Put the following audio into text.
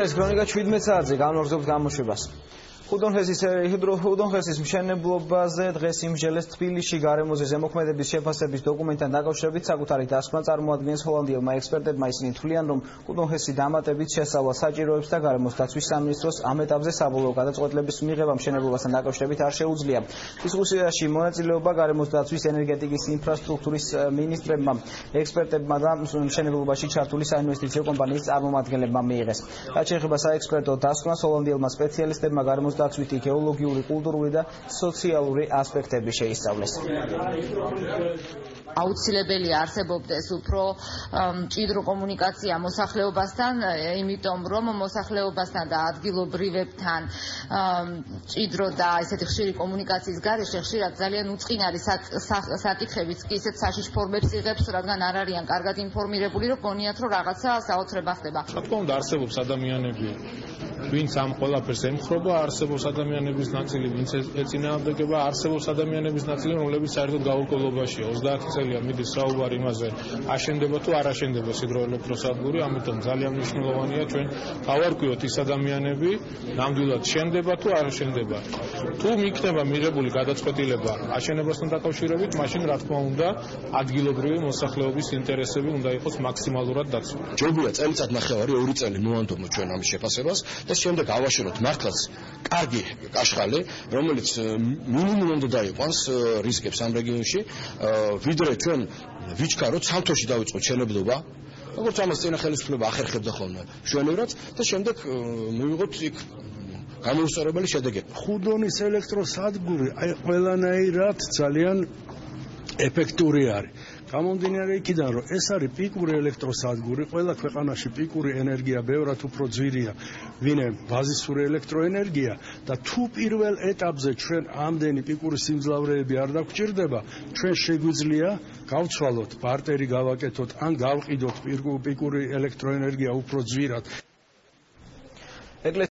ეს ქრონიკა 17 საათზე განმარჯობთ გამოშვებას. ხუდონხესის მშენებლობაზე დღეს იმსჯელეს თბილისში გარემოზე ზემოქმედების შეფასების დოკუმენტთან დაკავშირებით საკუთარი დასკვნა წარმოადგენს ჰოლანდიელმა ექსპერტებმა. ისინი თვლიან, რომ ხუდონხესი დამატებით შესწავლა საჭიროებს და გარემოს დაცვის სამინისტროს ამ ეტაპზე საბოლოო გადაწყვეტილების მიღება მშენებლობასთან დაკავშირებით არ შეუძლია. დისკუსიაში მონაწილეობა გარემოს დაცვის, ენერგეტიკის, ინფრასტრუქტურის მინისტრებმა, ექსპერტებმა და მშენებლობაში ჩართული საინვესტიციო კომპანიის წარმომადგენლებმა მიიღეს. რაც შეეხება საექსპერტო დასკვნას, ჰოლანდიელმა სპეციალისტებმა გარემოს დაცვითი, გეოლოგიური, კულტურული და სოციალური ასპექტები შეისწავლეს. აუცილებელია არსებობდეს უფრო მჭიდრო კომუნიკაცია მოსახლეობასთან, იმიტომ რომ მოსახლეობასთან და ადგილობრივებთან მჭიდრო და ესეთი ხშირი კომუნიკაციის გარეშე ხშირად ძალიან უწყინარი საკითხებიც კი ისეთ საშიშ ფორმებს იღებს, რადგან არ არიან კარგად ინფორმირებული, რომ გონიათ, რომ რაღაცა საოცრება ხდება. რა თქმა უნდა, არსებობს ადამიანები, ვინც ამ ყველაფერს ემხრობა, არსებობს ადამიანების ნაწილი, ვინც ეწინააღმდეგება, არსებობს ადამიანების ნაწილი, რომლებიც საერთოდ გაურკვევლობაშია. 30 წელია მიდის საუბარი იმაზე, აშენდება თუ არ აშენდება ჰიდროელექტროსადგური, ამიტომ ძალიან მნიშვნელოვანია ჩვენ გავარკვიოთ ის ადამიანები, ნამდვილად შენდება თუ არ შენდება. თუ იქნება მიღებული გადაწყვეტილება აშენებასთან დაკავშირებით, მაშინ რა თქმა უნდა, ადგილობრივი მოსახლეობის ინტერესები უნდა იყოს მაქსიმალურად დაცული. ჯობია წელიწად-ნახევარი, 2 წელი მოვანდომოთ ჩვენ ამის შეფასებას და შემდეგ ავაშენოთ მართლაც კარგი კაშხალი, რომელიც მინიმუმ უნდა დაიყვანს რისკებს ამ რეგიონში, ვიდრე ჩვენ ვიჩქაროთ სამთოში დავიწყოთ შენებლობა, როგორც ამას წინა ხელისუფლება ახერხებდა ხოლმე მშვენივრად და შემდეგ მივიღოთ იქ გამოუსწორებელი შედეგები. ხუდონის ელექტროსადგური ყველანაირად ძალიან ეფექტური არის. გამომდინარე იქიდან, რომ ეს არის პიკური ელექტროსადგური, ყველა ქვეყანაში პიკური ენერგია ბევრად უფრო ძვირია, ვინე ბაზისური ელექტროენერგია და თუ პირველ ეტაპზე ჩვენ ამდენი პიკური სიმძლავრეები არ დაგვჭირდება, ჩვენ შეგვიძლია გავცვალოთ, ბარტერი გავაკეთოთ ან გავყიდოთ პიკური ელექტროენერგია უფრო ძვირად.